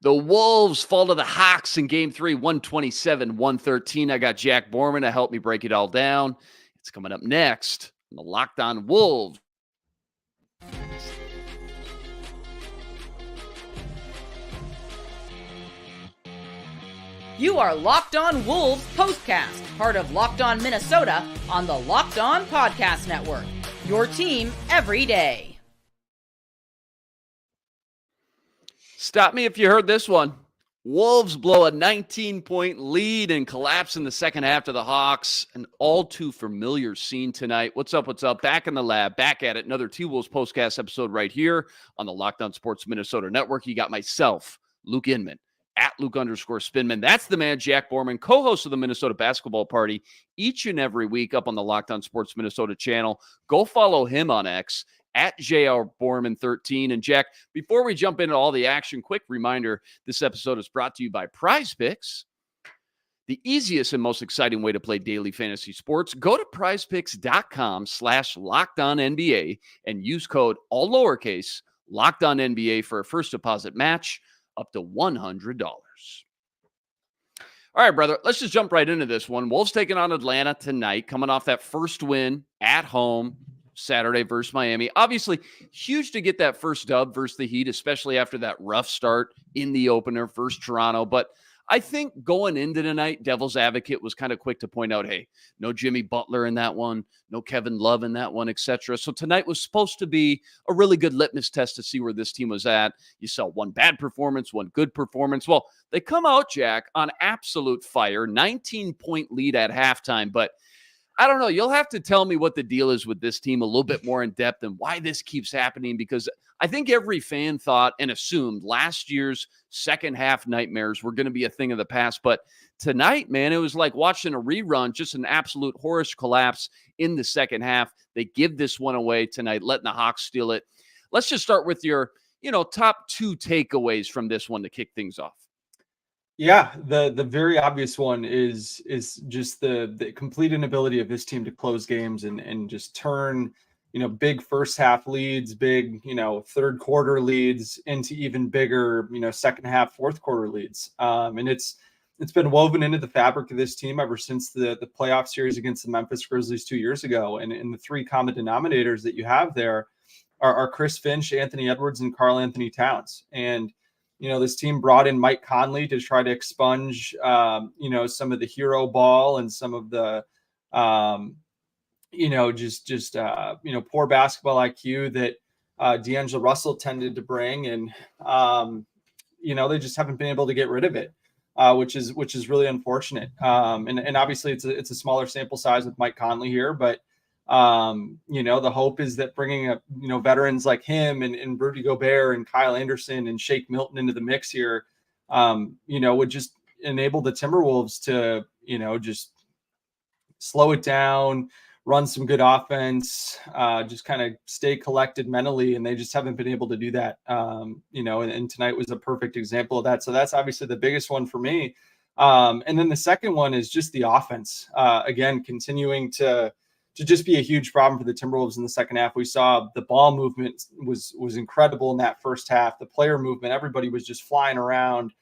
The Wolves fall to the Hawks in Game 3, 127-113. I got Jack Borman to help me break it all down. It's coming up next on the Locked On Wolves. You are Locked On Wolves POSTCAST, part of Locked On Minnesota on the Locked On Podcast Network. Your team every day. Stop me if you heard this one. Wolves blow a 19-point lead and collapse in the second half to the Hawks. An all too familiar scene tonight. What's up? What's up? Back in the lab, back at it. Another T-Wolves POSTCAST episode right here on the Locked On Sports Minnesota Network. You got myself, Luke Inman, at Luke_Spinman. That's the man, Jack Borman, co-host of the Minnesota Basketball Party each and every week up on the Locked On Sports Minnesota channel. Go follow him on X at JRBorman13. And Jack, before we jump into all the action, quick reminder, this episode is brought to you by Prize Picks, the easiest and most exciting way to play daily fantasy sports. Go to prizepicks.com/LockedOnNBA and use code all lowercase LockedOnNBA for a first deposit match up to $100. All right, brother, let's just jump right into this one. Wolves taking on Atlanta tonight, coming off that first win at home Saturday versus Miami. Obviously, huge to get that first dub versus the Heat, especially after that rough start in the opener versus Toronto. But I think going into tonight, Devil's Advocate was kind of quick to point out, hey, no Jimmy Butler in that one, no Kevin Love in that one, etc. So tonight was supposed to be a really good litmus test to see where this team was at. You saw one bad performance, one good performance. Well, they come out, Jack, on absolute fire, 19-point lead at halftime, but I don't know. You'll have to tell me what the deal is with this team a little bit more in depth and why this keeps happening, because I think every fan thought and assumed last year's second half nightmares were going to be a thing of the past. But tonight, man, it was like watching a rerun, just an absolute horrors collapse in the second half. They give this one away tonight, letting the Hawks steal it. Let's just start with your, top two takeaways from this one to kick things off. Yeah, the very obvious one is just the complete inability of this team to close games and just turn, big first half leads, big, third quarter leads into even bigger, second half, fourth quarter leads. And it's been woven into the fabric of this team ever since the playoff series against the Memphis Grizzlies 2 years ago. And the three common denominators that you have there are Chris Finch, Anthony Edwards, and Karl Anthony Towns. And this team brought in Mike Conley to try to expunge, some of the hero ball and some of the, poor basketball IQ that D'Angelo Russell tended to bring. And, they just haven't been able to get rid of it, which is really unfortunate. And obviously it's a smaller sample size with Mike Conley here, but the hope is that bringing up, veterans like him and Rudy Gobert and Kyle Anderson and Shake Milton into the mix here, would just enable the Timberwolves to, just slow it down, run some good offense, just kind of stay collected mentally. And they just haven't been able to do that, and tonight was a perfect example of that. So that's obviously the biggest one for me. And then the second one is just the offense, again, continuing to just be a huge problem for the Timberwolves in the second half. We saw the ball movement was incredible in that first half. The player movement, everybody was just flying around,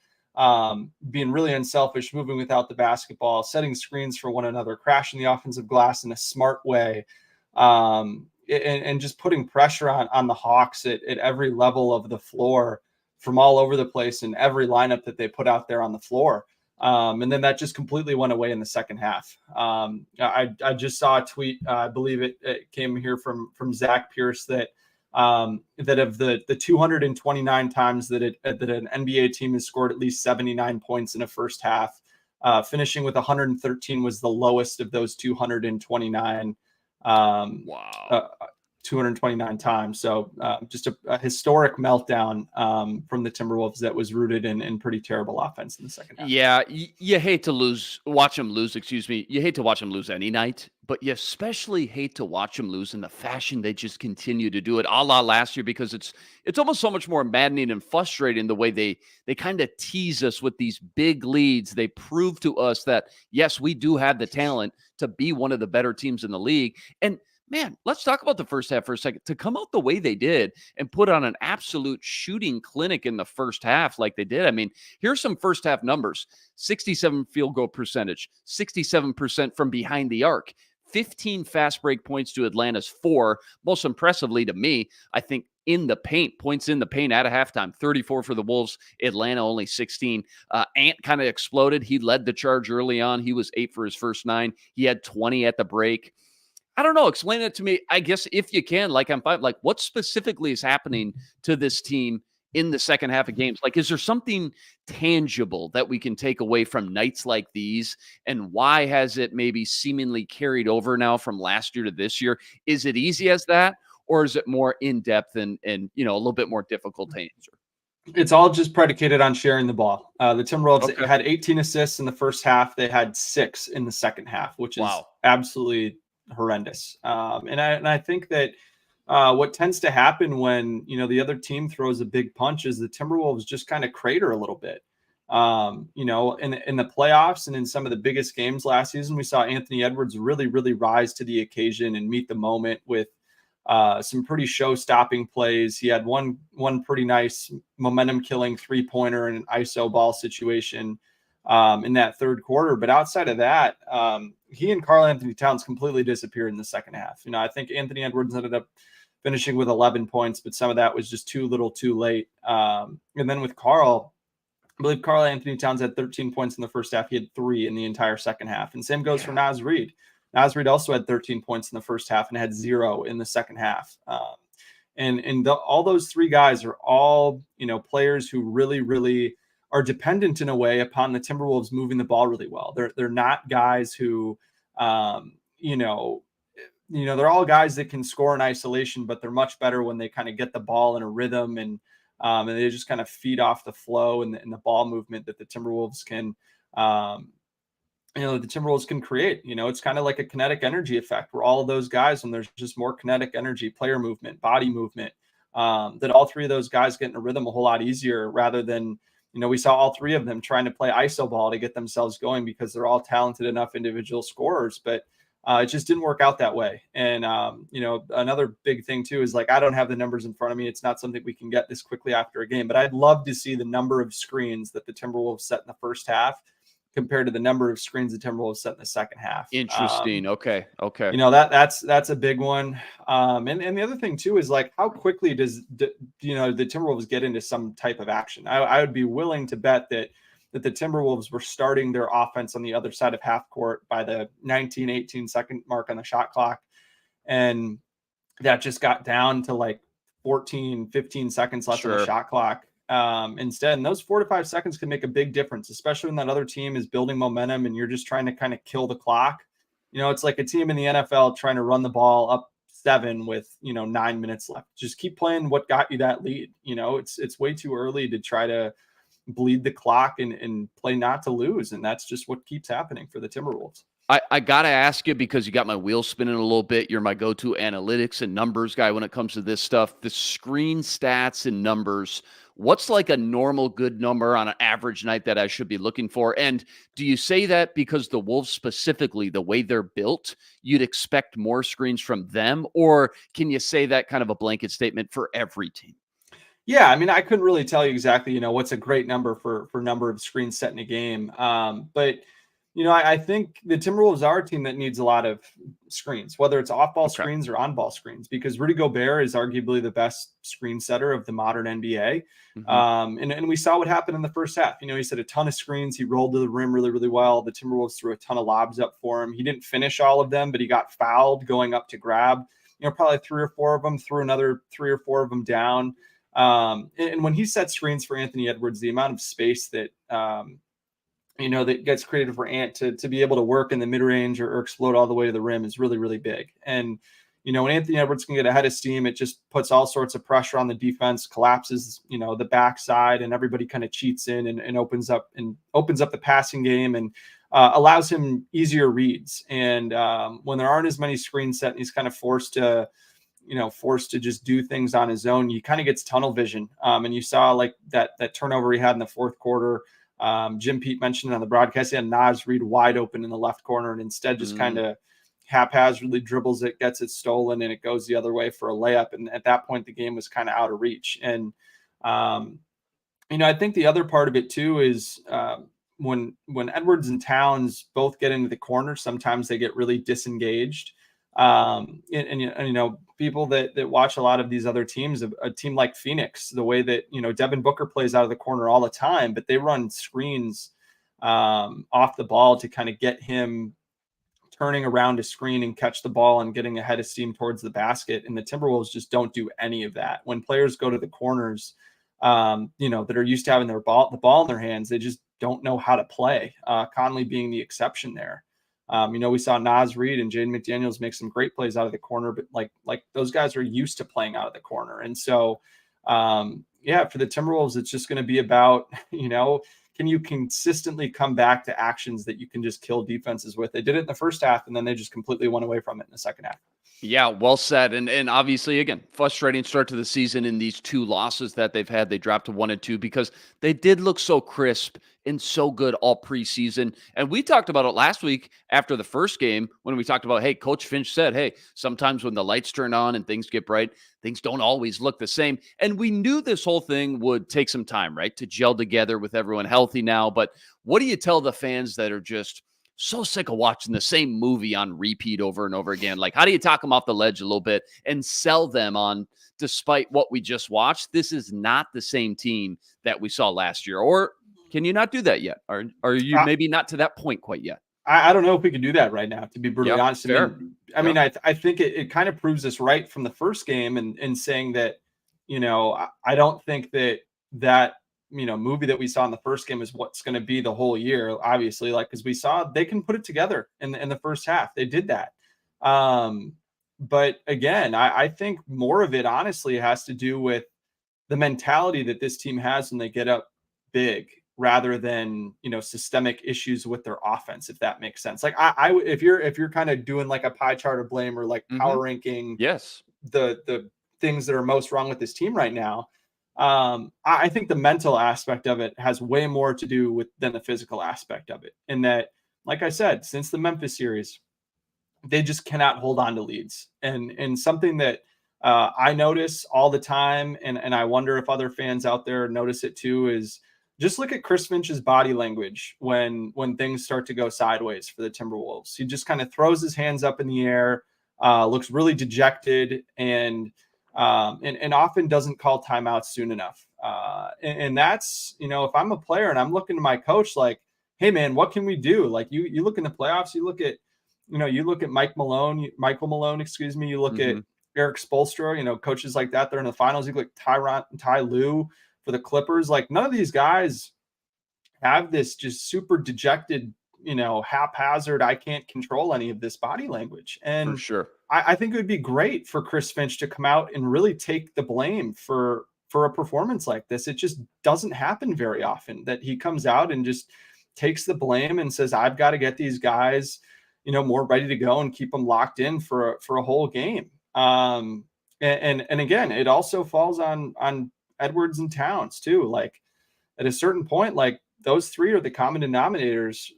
being really unselfish, moving without the basketball, setting screens for one another, crashing the offensive glass in a smart way, and just putting pressure on the Hawks at every level of the floor from all over the place in every lineup that they put out there on the floor. And then that just completely went away in the second half. I just saw a tweet, I believe it came here from Zach Pierce, that that of the 229 times that an NBA team has scored at least 79 points in a first half, finishing with 113 was the lowest of those 229. Wow. 229 times. So just a historic meltdown from the Timberwolves that was rooted in pretty terrible offense in the second half. Yeah, you hate to watch them lose. You hate to watch them lose any night, but you especially hate to watch them lose in the fashion they just continue to do it, a la last year, because it's almost so much more maddening and frustrating the way they kind of tease us with these big leads. They prove to us that, yes, we do have the talent to be one of the better teams in the league. And Man, let's talk about the first half for a second. To come out the way they did and put on an absolute shooting clinic in the first half like they did. I mean, here's some first half numbers: 67 field goal percentage, 67% from behind the arc, 15 fast break points to Atlanta's 4. Most impressively to me, I think, in the paint, points in the paint at a halftime, 34 for the Wolves, Atlanta only 16. Ant kind of exploded. He led the charge early on. He was 8 for his first 9. He had 20 at the break. I don't know. Explain it to me, I guess, if you can. Like, what specifically is happening to this team in the second half of games? Like, is there something tangible that we can take away from nights like these? And why has it maybe seemingly carried over now from last year to this year? Is it easy as that? Or is it more in depth and a little bit more difficult to answer? It's all just predicated on sharing the ball. The Timberwolves had 18 assists in the first half. They had 6 in the second half, which is absolutely horrendous. And I think that what tends to happen when, the other team throws a big punch is the Timberwolves just kind of crater a little bit. In the playoffs and in some of the biggest games last season, we saw Anthony Edwards really, really rise to the occasion and meet the moment with some pretty show-stopping plays. He had one pretty nice momentum-killing three-pointer in an ISO ball situation in that third quarter. But outside of that, he and Karl-Anthony Towns completely disappeared in the second half. I think Anthony Edwards ended up finishing with 11 points, but some of that was just too little too late. And then with Karl, I believe Karl-Anthony Towns had 13 points in the first half. He had 3 in the entire second half. And same goes for Naz Reid. Naz Reid also had 13 points in the first half and had 0 in the second half. All those 3 guys are all, players who really, really are dependent in a way upon the Timberwolves moving the ball really well. They're not guys who, they're all guys that can score in isolation, but they're much better when they kind of get the ball in a rhythm and they just kind of feed off the flow and the ball movement that the Timberwolves can, the Timberwolves can create. It's kind of like a kinetic energy effect where all of those guys, when there's just more kinetic energy, player movement, body movement, that all 3 of those guys get in a rhythm a whole lot easier rather than, we saw all 3 of them trying to play ISO ball to get themselves going because they're all talented enough individual scorers, but it just didn't work out that way. And, another big thing too is I don't have the numbers in front of me. It's not something we can get this quickly after a game, but I'd love to see the number of screens that the Timberwolves set in the first half compared to the number of screens the Timberwolves set in the second half. Interesting. Okay. That's a big one. And the other thing too is how quickly does the Timberwolves get into some type of action? I would be willing to bet that the Timberwolves were starting their offense on the other side of half court by the 18 second mark on the shot clock. And that just got down to 14, 15 seconds left on the shot clock. Instead, and those 4 to 5 seconds can make a big difference, especially when that other team is building momentum and you're just trying to kind of kill the clock. It's like a team in the NFL trying to run the ball up 7 with 9 minutes left. Just keep playing what got you that lead. It's way too early to try to bleed the clock and play not to lose, and that's just what keeps happening for the Timberwolves. I got to ask you because you got my wheels spinning a little bit. You're my go-to analytics and numbers guy when it comes to this stuff. The screen stats and numbers, what's a normal good number on an average night that I should be looking for? And do you say that because the Wolves specifically, the way they're built, you'd expect more screens from them? Or can you say that kind of a blanket statement for every team? Yeah, I mean, I couldn't really tell you exactly, what's a great number for number of screens set in a game. But I think the Timberwolves are a team that needs a lot of screens, whether it's off-ball screens or on-ball screens, because Rudy Gobert is arguably the best screen setter of the modern NBA. Mm-hmm. And we saw what happened in the first half. He set a ton of screens. He rolled to the rim really, really well. The Timberwolves threw a ton of lobs up for him. He didn't finish all of them, but he got fouled going up to grab, probably 3 or 4 of them, threw another 3 or 4 of them down. And when he set screens for Anthony Edwards, the amount of space that, that gets created for Ant to be able to work in the mid-range or explode all the way to the rim is really, really big. And, when Anthony Edwards can get ahead of steam, it just puts all sorts of pressure on the defense, collapses, the backside, and everybody kind of cheats in and opens up the passing game and allows him easier reads. And when there aren't as many screens set and he's kind of forced to just do things on his own, he kind of gets tunnel vision. And you saw that turnover he had in the fourth quarter. Jim Pete mentioned on the broadcast, he had Naz Reid wide open in the left corner and instead just kind of haphazardly dribbles it, gets it stolen, and it goes the other way for a layup. And at that point, the game was kind of out of reach. And, I think the other part of it too is when Edwards and Towns both get into the corner, sometimes they get really disengaged. People that watch a lot of these other teams, a team like Phoenix, the way that, Devin Booker plays out of the corner all the time, but they run screens off the ball to kind of get him turning around a screen and catch the ball and getting ahead of steam towards the basket. And the Timberwolves just don't do any of that. When players go to the corners, that are used to having the ball in their hands, they just don't know how to play. Conley being the exception there. We saw Naz Reid and Jaden McDaniels make some great plays out of the corner, but like those guys are used to playing out of the corner. And so, for the Timberwolves, it's just going to be about, can you consistently come back to actions that you can just kill defenses with? They did it in the first half, and then they just completely went away from it in the second half. Yeah, well said. And obviously, again, frustrating start to the season in these 2 losses that they've had. They dropped to 1-2 because they did look so crisp and so good all preseason. And we talked about it last week after the first game when we talked about, hey, Coach Finch said, hey, sometimes when the lights turn on and things get bright, things don't always look the same. And we knew this whole thing would take some time, right, to gel together with everyone healthy now. But what do you tell the fans that are just so sick of watching the same movie on repeat over and over again? Like, how do you talk them off the ledge a little bit and sell them on, despite what we just watched, this is not the same team that we saw last year? Or can you not do that yet? Or are you maybe not to that point quite yet? I don't know if we can do that right now, to be brutally honest. I mean, I think it kind of proves us right from the first game and saying that, I don't think that movie that we saw in the first game is what's going to be the whole year, obviously, because we saw they can put it together in the first half. They did that. But again, I think more of it honestly has to do with the mentality that this team has when they get up big, rather than, systemic issues with their offense, if that makes sense. Like if you're kind of doing like a pie chart of blame or like power ranking, yes, the things that are most wrong with this team right now, I think the mental aspect of it has way more to do than the physical aspect of it. In that, like I said, since the Memphis series, they just cannot hold on to leads. And something that I notice all the time, and I wonder if other fans out there notice it too, is just look at Chris Finch's body language when things start to go sideways for the Timberwolves. He just kind of throws his hands up in the air, looks really dejected, and often doesn't call timeouts soon enough. And that's, if I'm a player and I'm looking to my coach, like, hey man, what can we do? Like you look in the playoffs, you look at Michael Malone, excuse me. You look at Eric Spoelstra, coaches like that, they're in the finals. You look at Ty Lue for the Clippers. Like, none of these guys have this just super dejected, haphazard, I can't control any of this body language. And for sure, I think it would be great for Chris Finch to come out and really take the blame for a performance like this. It just doesn't happen very often that he comes out and just takes the blame and says, I've got to get these guys, more ready to go and keep them locked in for a whole game. And again, it also falls on Edwards and Towns too. Like, at a certain point, like, those 3 are the common denominators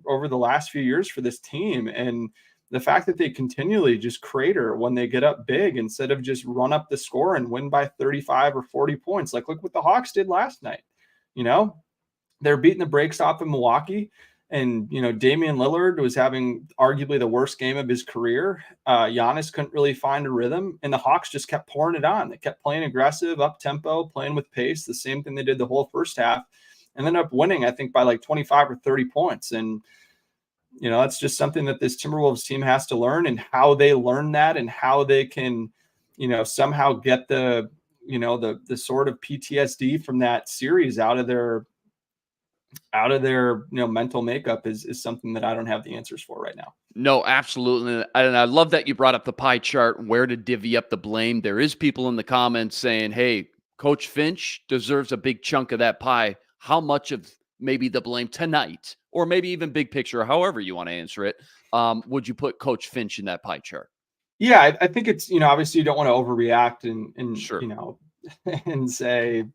over the last few years for this team. And the fact that they continually just crater when they get up big instead of just run up the score and win by 35 or 40 points. Like, look what the Hawks did last night. They're beating the brakes off of Milwaukee. And, Damian Lillard was having arguably the worst game of his career. Giannis couldn't really find a rhythm, and the Hawks just kept pouring it on. They kept playing aggressive, up tempo, playing with pace, the same thing they did the whole first half, and ended up winning, I think, by like 25 or 30 points. And, that's just something that this Timberwolves team has to learn, and how they learn that and how they can, somehow get the sort of PTSD from that series out of their mental makeup is something that I don't have the answers for right now. No, absolutely. And I love that you brought up the pie chart, where to divvy up the blame. There is people in the comments saying, hey, Coach Finch deserves a big chunk of that pie. How much of maybe the blame tonight, or maybe even big picture, however you want to answer it, would you put Coach Finch in that pie chart? Yeah, I think it's, obviously you don't want to overreact and sure, and say,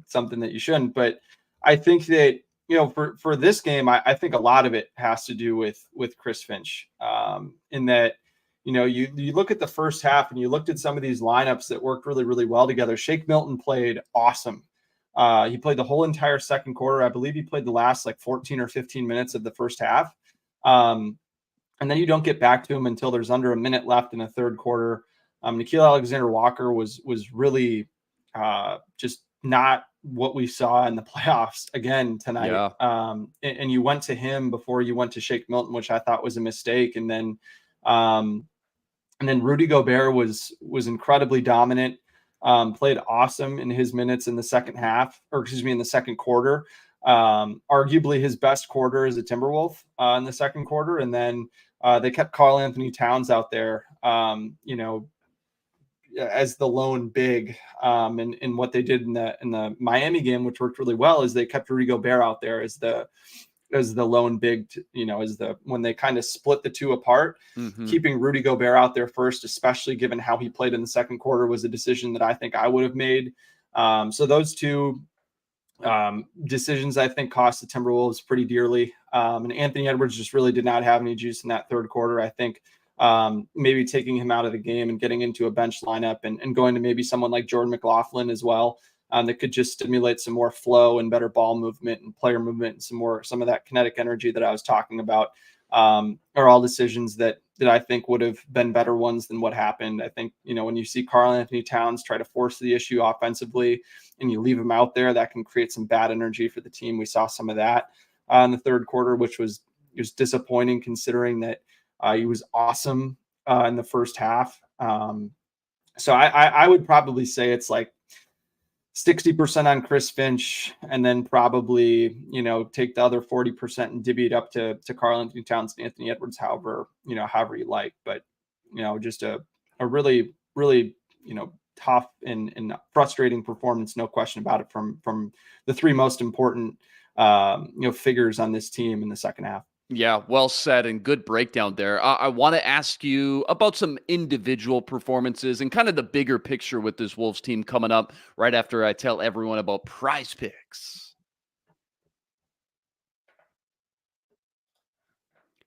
something that you shouldn't. But I think that, for this game, I think a lot of it has to do with Chris Finch, in that, you look at the first half and you looked at some of these lineups that worked really, really well together. Shake Milton played awesome. He played the whole entire second quarter. I believe he played the last 14 or 15 minutes of the first half. And then you don't get back to him until there's under a minute left in the third quarter. Nickeil Alexander-Walker was really just not what we saw in the playoffs again tonight. Yeah. And you went to him before you went to Shake Milton, which I thought was a mistake. And then Rudy Gobert was incredibly dominant, played awesome in his minutes in the second half, in the second quarter. Arguably his best quarter as a Timberwolf in the second quarter. And then they kept Karl Anthony Towns out there, as the lone big. And what they did in the Miami game, which worked really well, is they kept Rudy Gobert out there as the lone big, when they kind of split the two apart. Keeping Rudy Gobert out there first, especially given how he played in the second quarter, was a decision that I think I would have made. So those two decisions, I think, cost the Timberwolves pretty dearly. And Anthony Edwards just really did not have any juice in that third quarter. I think maybe taking him out of the game and getting into a bench lineup and going to maybe someone like Jordan McLaughlin as well, that could just stimulate some more flow and better ball movement and player movement and some of that kinetic energy that I was talking about, are all decisions that I think would have been better ones than what happened. I think, when you see Karl Anthony Towns try to force the issue offensively and you leave him out there, that can create some bad energy for the team. We saw some of that in the third quarter, which was disappointing considering that he was awesome in the first half. So I would probably say it's 60% on Chris Finch, and then probably, take the other 40% and divvy it up to Karl Anthony Towns and Anthony Edwards, however you like. But, just a really, really, tough and frustrating performance, no question about it, from the three most important, figures on this team in the second half. Yeah, well said, and good breakdown there. I want to ask you about some individual performances and kind of the bigger picture with this Wolves team coming up right after I tell everyone about Prize Picks.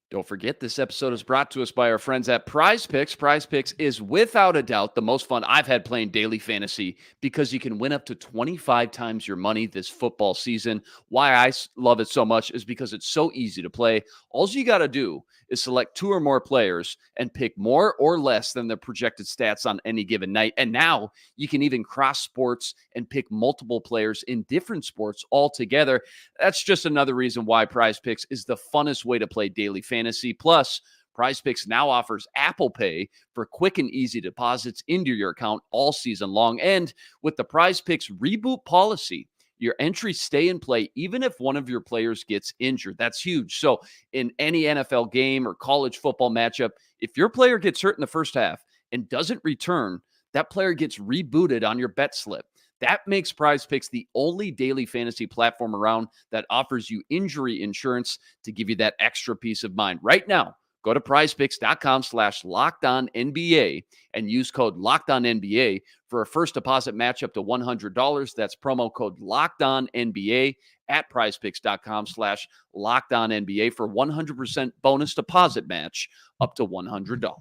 Don't forget, this episode is brought to us by our friends at Prize Picks. Prize Picks is without a doubt the most fun I've had playing daily fantasy because you can win up to 25 times your money this football season. Why I love it so much is because it's so easy to play. All you got to do is select two or more players and pick more or less than the projected stats on any given night. And now you can even cross sports and pick multiple players in different sports altogether. That's just another reason why Prize Picks is the funnest way to play daily fantasy. Plus, Prize Picks now offers Apple Pay for quick and easy deposits into your account all season long. And with the Prize Picks reboot policy, your entries stay in play even if one of your players gets injured. That's huge. So in any NFL game or college football matchup, if your player gets hurt in the first half and doesn't return, that player gets rebooted on your bet slip. That makes Prize Picks the only daily fantasy platform around that offers you injury insurance to give you that extra peace of mind. Right now, go to prizepicks.com/LockedOnNBA and use code LockedOnNBA for a first deposit match up to $100. That's promo code LockedOnNBA at prizepicks.com/LockedOnNBA for 100% bonus deposit match up to $100.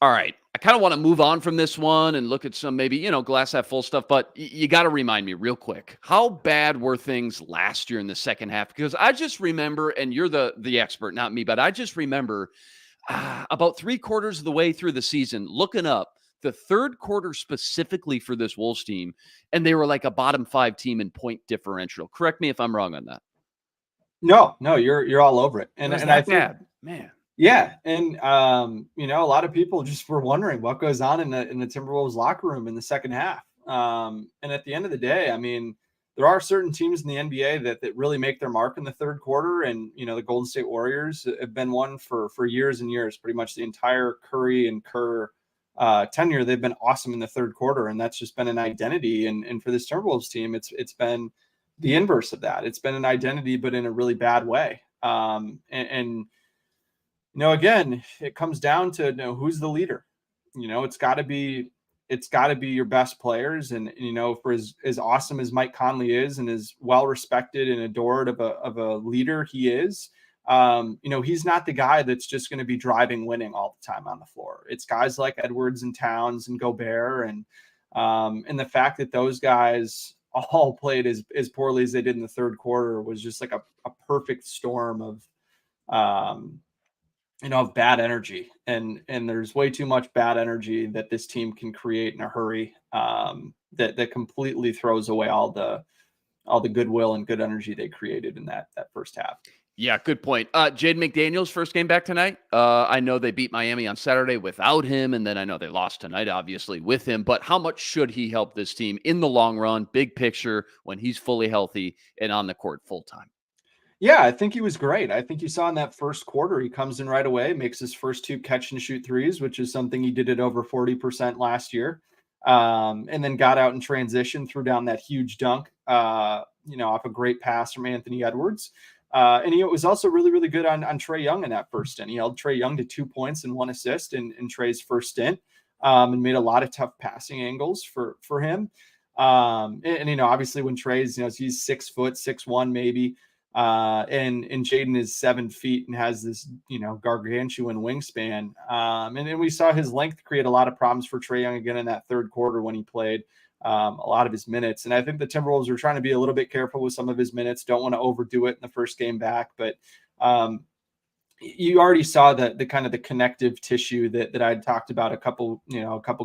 All right. I kind of want to move on from this one and look at some maybe, glass half full stuff, but you got to remind me real quick, how bad were things last year in the second half? Because I just remember, and you're the expert, not me, but I just remember about 3/4 of the way through the season, looking up the third quarter specifically for this Wolves team, and they were like a bottom 5 team in point differential. Correct me if I'm wrong on that. No, you're all over it. And I think, bad, man. Yeah. And, a lot of people just were wondering what goes on in the Timberwolves locker room in the second half. And at the end of the day, I mean, there are certain teams in the NBA that really make their mark in the third quarter. And, the Golden State Warriors have been one for years and years, pretty much the entire Curry and Kerr tenure. They've been awesome in the third quarter. And that's just been an identity. And for this Timberwolves team, it's been the inverse of that. It's been an identity, but in a really bad way. Again, it comes down to who's the leader. It's got to be it's got to be your best players. And, for as awesome as Mike Conley is and as well respected and adored of a leader he is, he's not the guy that's just going to be driving winning all the time on the floor. It's guys like Edwards and Towns and Gobert. And the fact that those guys all played as poorly as they did in the third quarter was just like a perfect storm of bad energy. And there's way too much bad energy that this team can create in a hurry, that completely throws away all the goodwill and good energy they created in that first half. Yeah, good point. Jaden McDaniels, first game back tonight. I know they beat Miami on Saturday without him, and then I know they lost tonight, obviously, with him. But how much should he help this team in the long run, big picture, when he's fully healthy and on the court full time? Yeah, I think he was great. I think you saw in that first quarter, he comes in right away, makes his first 2 catch and shoot threes, which is something he did at over 40% last year. And then got out in transition, threw down that huge dunk, off a great pass from Anthony Edwards. And he was also really, really good on Trae Young in that first stint. He held Trae Young to 2 points and 1 assist in Trae's first stint, and made a lot of tough passing angles for him. Obviously when Trae's, he's 6 foot, 6'1" maybe. And Jaden is 7 feet and has this, gargantuan wingspan. And then we saw his length create a lot of problems for Trae Young again in that third quarter when he played a lot of his minutes. And I think the Timberwolves are trying to be a little bit careful with some of his minutes. Don't want to overdo it in the first game back, but you already saw the kind of the connective tissue that I'd talked about a couple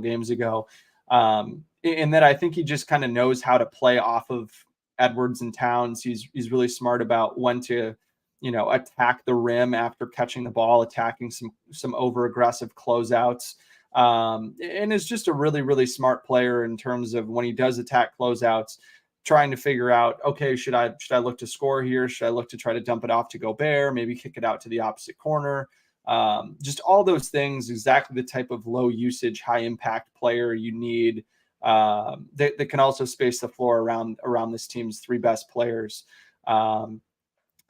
games ago. And that I think he just kind of knows how to play off of Edwards and Towns. He's really smart about when to, attack the rim after catching the ball, attacking some over aggressive closeouts. And is just a really, really smart player in terms of when he does attack closeouts, trying to figure out, okay, should I look to score here? Should I look to try to dump it off to Gobert, maybe kick it out to the opposite corner? Just all those things, exactly the type of low usage, high impact player you need, that can also space the floor around this team's 3 best players.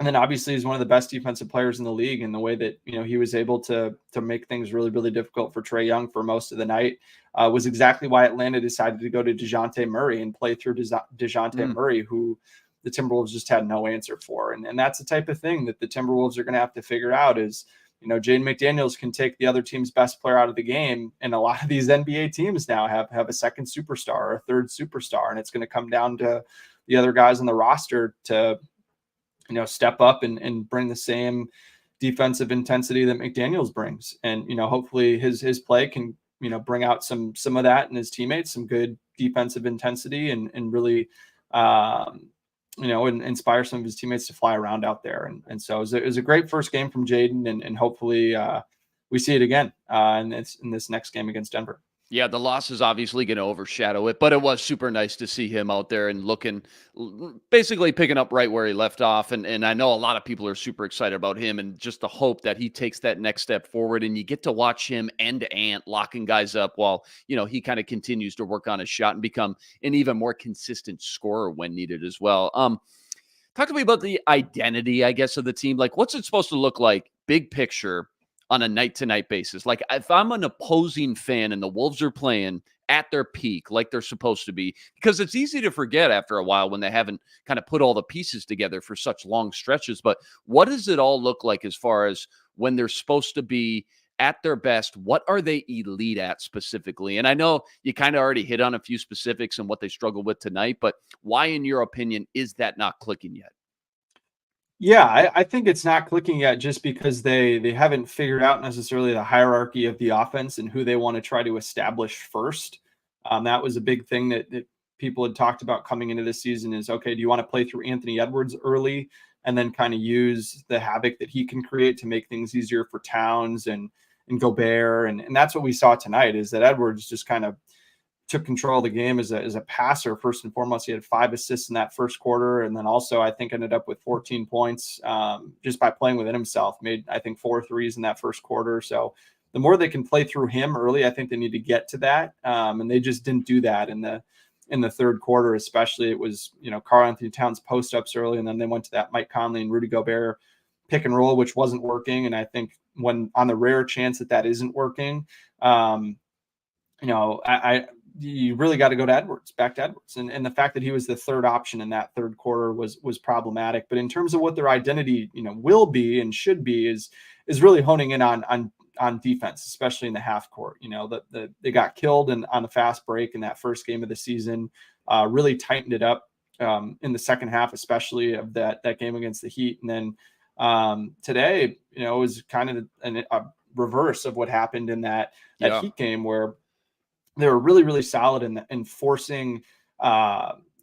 And then obviously he's one of the best defensive players in the league, and the way that, he was able to make things really, really difficult for Trae Young for most of the night was exactly why Atlanta decided to go to DeJounte Murray and play through DeJounte Murray, who the Timberwolves just had no answer for. And that's the type of thing that the Timberwolves are going to have to figure out is, Jaden McDaniels can take the other team's best player out of the game. And a lot of these NBA teams now have a second superstar or a third superstar. And it's going to come down to the other guys on the roster to, step up and bring the same defensive intensity that McDaniels brings. And, hopefully his play can, bring out some of that in his teammates, some good defensive intensity and really, and inspire some of his teammates to fly around out there. And so it was a great first game from Jaden, and hopefully we see it again in this next game against Denver. Yeah, the loss is obviously going to overshadow it, but it was super nice to see him out there and basically picking up right where he left off. And I know a lot of people are super excited about him and just the hope that he takes that next step forward, and you get to watch him end to end locking guys up while, he kind of continues to work on his shot and become an even more consistent scorer when needed as well. Talk to me about the identity, I guess, of the team. Like, what's it supposed to look like, big picture, on a night-to-night basis? Like, if I'm an opposing fan and the Wolves are playing at their peak like they're supposed to be, because it's easy to forget after a while when they haven't kind of put all the pieces together for such long stretches. But what does it all look like as far as when they're supposed to be at their best? What are they elite at specifically? And I know you kind of already hit on a few specifics and what they struggled with tonight, but why, in your opinion, is that not clicking yet? Yeah, I think it's not clicking yet just because they haven't figured out necessarily the hierarchy of the offense and who they want to try to establish first. That was a big thing that people had talked about coming into this season is, okay, do you want to play through Anthony Edwards early and then kind of use the havoc that he can create to make things easier for Towns and Gobert? And that's what we saw tonight, is that Edwards just kind of took control of the game as a passer. First and foremost, he had 5 assists in that first quarter. And then also, I think, ended up with 14 points just by playing within himself. Made, I think, 4 threes in that first quarter. So the more they can play through him early, I think they need to get to that. And they just didn't do that in the third quarter, especially. It was, Karl Anthony Towns post-ups early, and then they went to that Mike Conley and Rudy Gobert pick and roll, which wasn't working. And I think when on the rare chance that isn't working, you really got to go to Edwards, back to Edwards. And the fact that he was the third option in that third quarter was problematic. But in terms of what their identity, will be and should be is really honing in on defense, especially in the half court. They got killed on the fast break in that first game of the season, really tightened it up in the second half, especially of that game against the Heat. And then today, it was kind of a reverse of what happened in that Heat game, where they were really, really solid in forcing,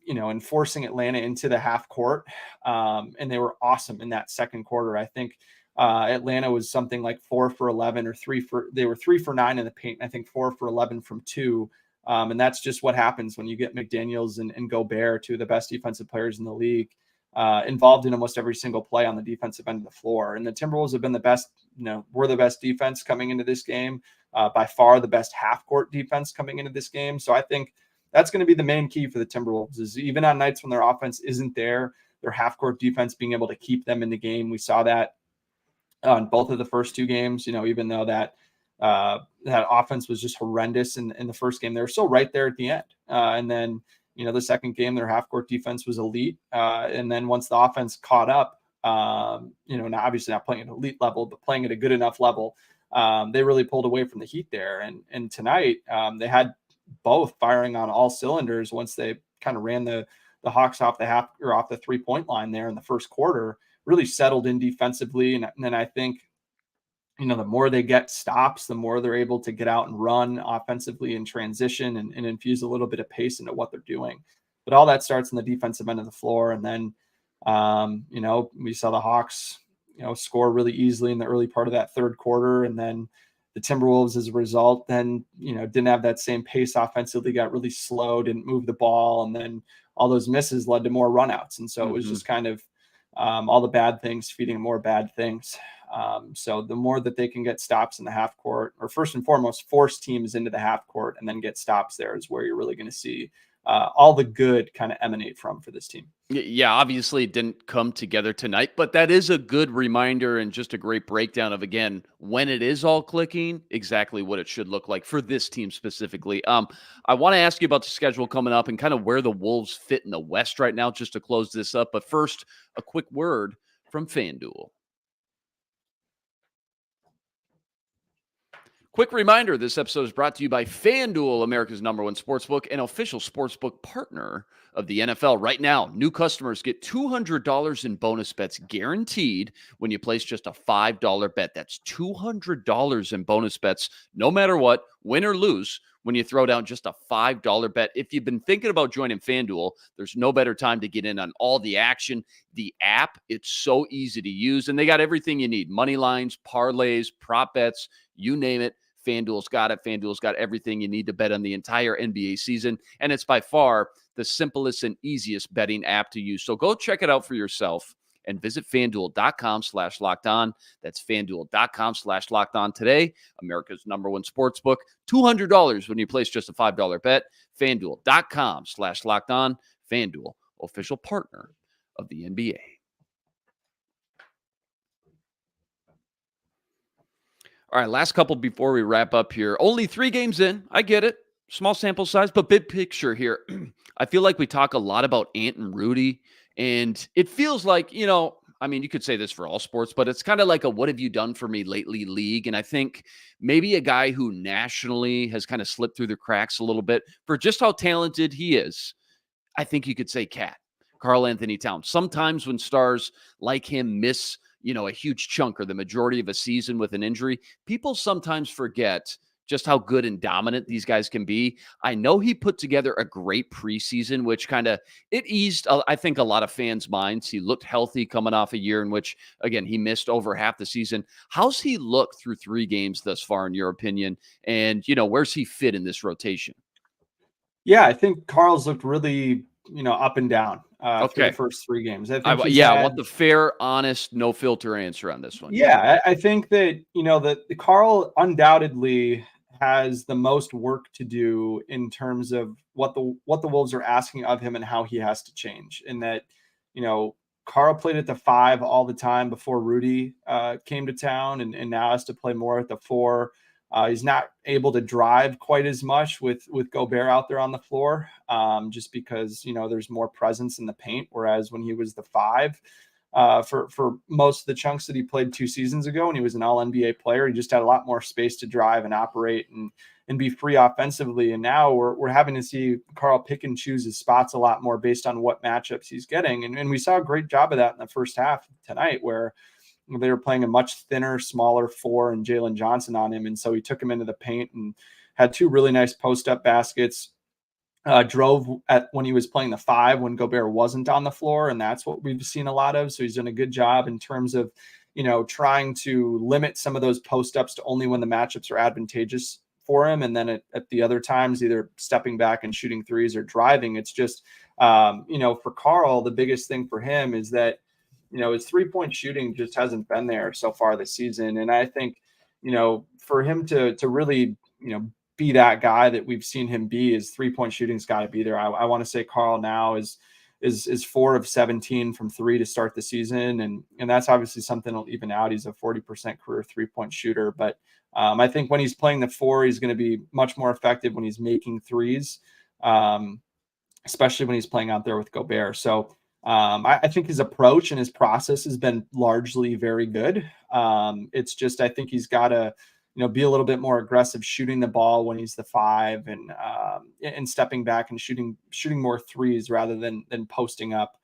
enforcing Atlanta into the half court. And they were awesome in that second quarter. I think Atlanta was something like 4 for 11 or they were 3 for 9 in the paint. I think 4 for 11 from 2. And that's just what happens when you get McDaniels and Gobert, two of the best defensive players in the league, involved in almost every single play on the defensive end of the floor. And the Timberwolves have been the best, were the best defense coming into this game, by far the best half court defense coming into this game. So I think that's going to be the main key for the Timberwolves, is even on nights when their offense isn't there, their half court defense being able to keep them in the game. We saw that on both of the first two games, even though that offense was just horrendous in the first game, they were still right there at the end. And then, the second game, their half court defense was elite. And then once the offense caught up, now obviously not playing at an elite level, but playing at a good enough level, they really pulled away from the Heat there. And tonight they had both firing on all cylinders once they kind of ran the Hawks off the off the 3-point line there in the first quarter, really settled in defensively. And then I think, the more they get stops, the more they're able to get out and run offensively in transition and infuse a little bit of pace into what they're doing. But all that starts in the defensive end of the floor. And then, we saw the Hawks, score really easily in the early part of that third quarter. And then the Timberwolves, as a result, then, didn't have that same pace offensively, got really slow, didn't move the ball. And then all those misses led to more runouts. And so it was just kind of all the bad things feeding more bad things. So the more that they can get stops in the half court, or first and foremost, force teams into the half court and then get stops there, is where you're really going to see all the good kind of emanate from for this team. Yeah, obviously it didn't come together tonight, but that is a good reminder and just a great breakdown of, again, when it is all clicking, exactly what it should look like for this team specifically. I want to ask you about the schedule coming up and kind of where the Wolves fit in the West right now, just to close this up. But first, a quick word from FanDuel. Quick reminder, this episode is brought to you by FanDuel, America's #1 sportsbook and official sportsbook partner of the NFL. Right now, new customers get $200 in bonus bets guaranteed when you place just a $5 bet. That's $200 in bonus bets, no matter what, win or lose, when you throw down just a $5 bet. If you've been thinking about joining FanDuel, there's no better time to get in on all the action. The app, it's so easy to use, and they got everything you need. Money lines, parlays, prop bets, you name it. FanDuel's got it. FanDuel's got everything you need to bet on the entire NBA season, and it's by far the simplest and easiest betting app to use. So go check it out for yourself and visit FanDuel.com/lockedon. That's FanDuel.com/lockedon today. America's #1 sportsbook. $200 when you place just a $5 bet. FanDuel.com/lockedon. FanDuel, official partner of the NBA. All right, last couple before we wrap up here. Only 3 games in. I get it. Small sample size, but big picture here. I feel like we talk a lot about Ant and Rudy, and it feels like, you could say this for all sports, but it's kind of like a what have you done for me lately league. And I think maybe a guy who nationally has kind of slipped through the cracks a little bit for just how talented he is, I think you could say Cat, Karl Anthony Towns. Sometimes when stars like him miss a huge chunk or the majority of a season with an injury, people sometimes forget just how good and dominant these guys can be. I know he put together a great preseason, which kind of, it eased, I think, a lot of fans' minds. He looked healthy coming off a year in which, again, he missed over half the season. How's he look through 3 games thus far, in your opinion? And, where's he fit in this rotation? Yeah, I think Karl's looked really, up and down for Okay. the first 3 games. I want the fair, honest, no filter answer on this one. Yeah, I think that, that Karl undoubtedly has the most work to do in terms of what the Wolves are asking of him and how he has to change. In that, Karl played at the 5 all the time before Rudy came to town, and now has to play more at the 4. He's not able to drive quite as much with Gobert out there on the floor, just because, there's more presence in the paint. Whereas when he was the 5, for most of the chunks that he played 2 seasons ago, and he was an All-NBA player, he just had a lot more space to drive and operate and be free offensively. And now we're having to see Carl pick and choose his spots a lot more based on what matchups he's getting. And we saw a great job of that in the first half tonight, where they were playing a much thinner, smaller 4 and Jalen Johnson on him. And so he took him into the paint and had 2 really nice post-up baskets, drove at when he was playing the 5 when Gobert wasn't on the floor. And that's what we've seen a lot of. So he's done a good job in terms of, trying to limit some of those post-ups to only when the matchups are advantageous for him. And then at the other times, either stepping back and shooting threes or driving. It's just, for Carl, the biggest thing for him is that, his 3-point shooting just hasn't been there so far this season. And I think, for him to really, be that guy that we've seen him be, his 3-point shooting's got to be there. I want to say Carl now is 4 of 17 from 3 to start the season. And that's obviously something that'll even out. He's a 40% career 3-point shooter, but I think when he's playing the 4, he's going to be much more effective when he's making threes, especially when he's playing out there with Gobert. So I think his approach and his process has been largely very good. It's just, I think he's got to, be a little bit more aggressive shooting the ball when he's the 5 and stepping back and shooting more threes rather than posting up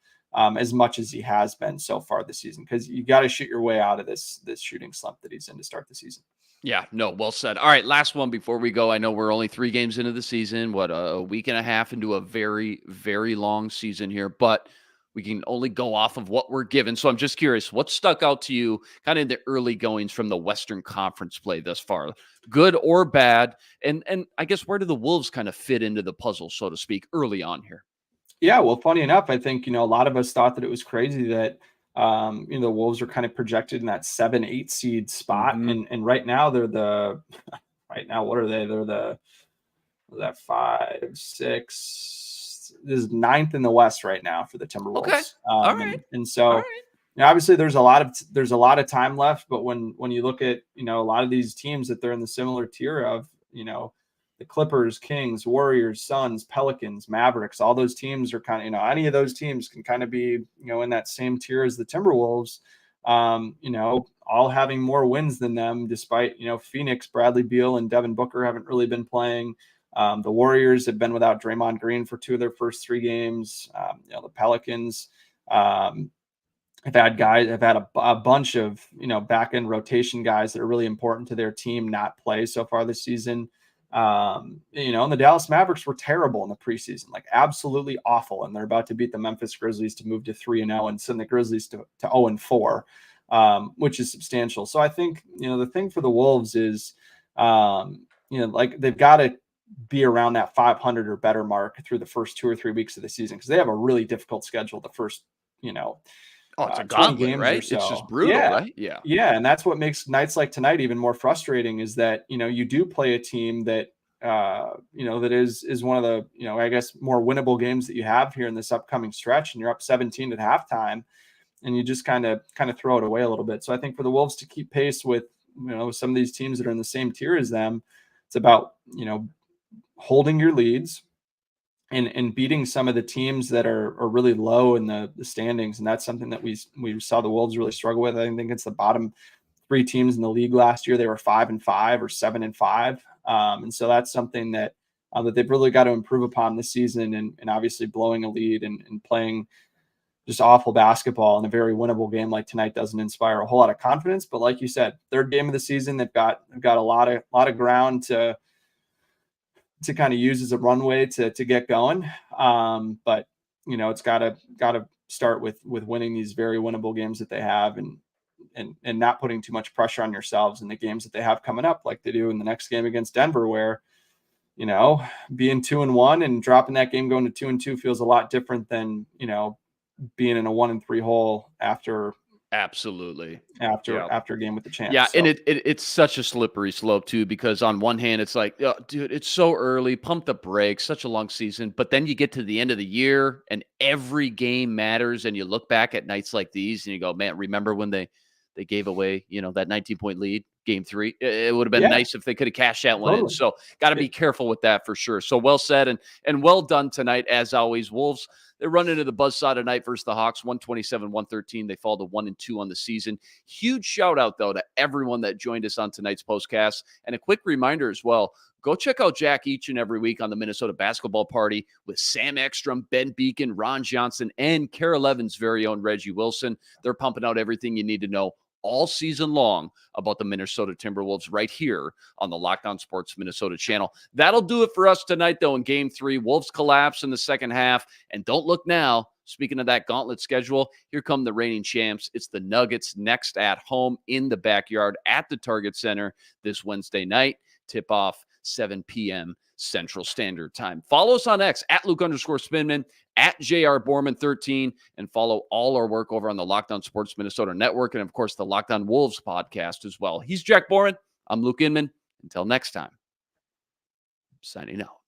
as much as he has been so far this season, because you got to shoot your way out of this shooting slump that he's in to start the season. Yeah, no, well said. All right, last one before we go. I know we're only 3 games into the season, a week and a half into a very, very long season here, but we can only go off of what we're given. So I'm just curious, what stuck out to you kind of in the early goings from the Western Conference play thus far, good or bad? And I guess where do the Wolves kind of fit into the puzzle, so to speak, early on here? Yeah, well, funny enough, I think, a lot of us thought that it was crazy that, the Wolves are kind of projected in that 7-8 seed spot. Mm-hmm. And right now right now, what are they? They're that 5, 6, this is 9th in the West right now for the Timberwolves. Okay. All right. And so obviously there's a lot of time left, but when you look at, a lot of these teams that they're in the similar tier of, the Clippers, Kings, Warriors, Suns, Pelicans, Mavericks, all those teams are kind of, any of those teams can kind of be, in that same tier as the Timberwolves, all having more wins than them, despite, Phoenix, Bradley Beal and Devin Booker haven't really been playing. The Warriors have been without Draymond Green for 2 of their first 3 games. The Pelicans have had a bunch of, back end rotation guys that are really important to their team not play so far this season. And the Dallas Mavericks were terrible in the preseason, like absolutely awful. And they're about to beat the Memphis Grizzlies to move to 3-0 and send the Grizzlies to 0-4, which is substantial. So I think, the thing for the Wolves is, like they've got to be around that 500 or better mark through the first 2 or 3 weeks of the season, because they have a really difficult schedule the first, it's a gauntlet, right? So. It's just brutal, right? Yeah. Yeah. And that's what makes nights like tonight even more frustrating, is that, you do play a team that, that is one of the, I guess, more winnable games that you have here in this upcoming stretch, and you're up 17 at halftime, and you just kind of throw it away a little bit. So I think for the Wolves to keep pace with, some of these teams that are in the same tier as them, it's about, holding your leads and beating some of the teams that are really low in the standings. And that's something that we saw the Wolves really struggle with. I think it's the bottom 3 teams in the league last year. They were 5-5 or 7-5. And so that's something that they've really got to improve upon this season, and obviously blowing a lead and playing just awful basketball in a very winnable game like tonight doesn't inspire a whole lot of confidence. But like you said, 3rd game of the season, they've got a lot of ground to kind of use as a runway to get going. But it's got to start with winning these very winnable games that they have, and not putting too much pressure on yourselves in the games that they have coming up, like they do in the next game against Denver, where, being 2-1 and dropping that game going to 2-2 feels a lot different than, being in a 1-3 hole after a game with the champs. Yeah, so. and it's such a slippery slope too, because on one hand it's like, oh, dude, it's so early, pump the brakes, such a long season, but then you get to the end of the year and every game matters, and you look back at nights like these and you go, man, remember when they gave away, that 19-point lead game 3. It would have been Yeah. nice if they could have cashed that one in. Totally. So got to be careful with that for sure. So well said and well done tonight, as always. Wolves, they run into the buzzsaw tonight versus the Hawks, 127-113. They fall to 1-2 on the season. Huge shout out, though, to everyone that joined us on tonight's postcast. And a quick reminder as well, go check out Jack each and every week on the Minnesota Basketball Party with Sam Ekstrom, Ben Beacon, Ron Johnson, and Cara Levin's very own Reggie Wilson. They're pumping out everything you need to know all season long about the Minnesota Timberwolves right here on the Locked On Sports Minnesota channel. That'll do it for us tonight, though, in Game 3. Wolves collapse in the second half. And don't look now. Speaking of that gauntlet schedule, here come the reigning champs. It's the Nuggets next at home in the backyard at the Target Center this Wednesday night. Tip-off 7 p.m. Central Standard Time. Follow us on X at Luke_Spinman, at JR Borman 13, and follow all our work over on the Locked On Sports Minnesota Network, and of course the Locked On Wolves podcast as well. He's Jack Borman. I'm Luke Inman. Until next time, signing out.